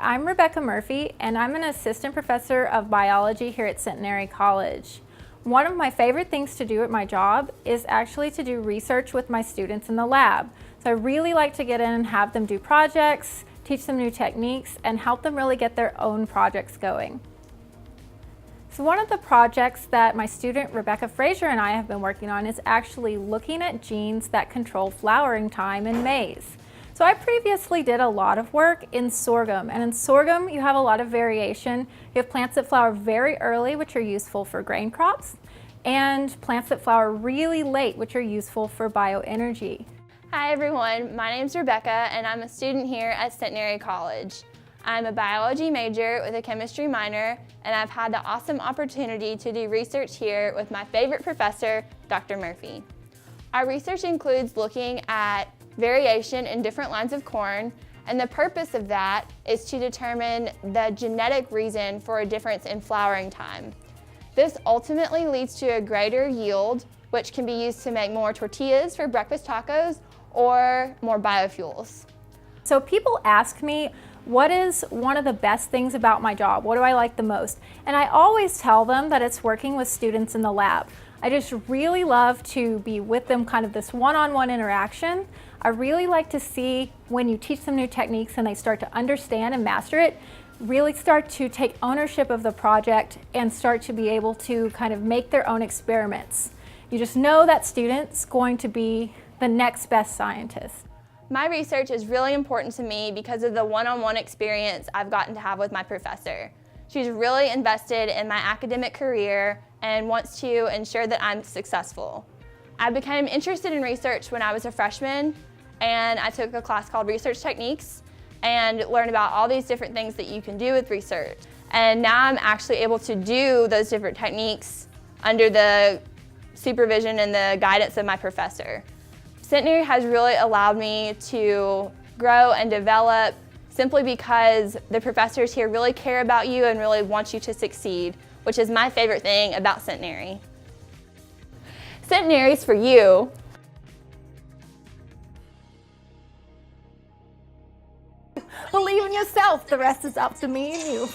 I'm Rebekah Murphy, and I'm an assistant professor of biology here at Centenary College. One of my favorite things to do at my job is actually to do research with my students in the lab. So I really like to get in and have them do projects, teach them new techniques, and help them really get their own projects going. So one of the projects that my student Rebekah Frazier and I have been working on is actually looking at genes that control flowering time in maize. So I previously did a lot of work in sorghum, and in sorghum you have a lot of variation. You have plants that flower very early, which are useful for grain crops, and plants that flower really late, which are useful for bioenergy. Hi everyone, my name is Rebekah and I'm a student here at Centenary College. I'm a biology major with a chemistry minor, and I've had the awesome opportunity to do research here with my favorite professor, Dr. Murphy. Our research includes looking at variation in different lines of corn, and the purpose of that is to determine the genetic reason for a difference in flowering time. This ultimately leads to a greater yield, which can be used to make more tortillas for breakfast tacos or more biofuels. So people ask me, what is one of the best things about my job? What do I like the most? And I always tell them that it's working with students in the lab. I just really love to be with them, kind of this one-on-one interaction. I really like to see when you teach them new techniques and they start to understand and master it, really start to take ownership of the project and start to be able to kind of make their own experiments. You just know that student's going to be the next best scientist. My research is really important to me because of the one-on-one experience I've gotten to have with my professor. She's really invested in my academic career and wants to ensure that I'm successful. I became interested in research when I was a freshman, and I took a class called Research Techniques and learned about all these different things that you can do with research. And now I'm actually able to do those different techniques under the supervision and the guidance of my professor. Centenary has really allowed me to grow and develop simply because the professors here really care about you and really want you to succeed, which is my favorite thing about Centenary. Centenary's for you. Believe in yourself, the rest is up to me and you.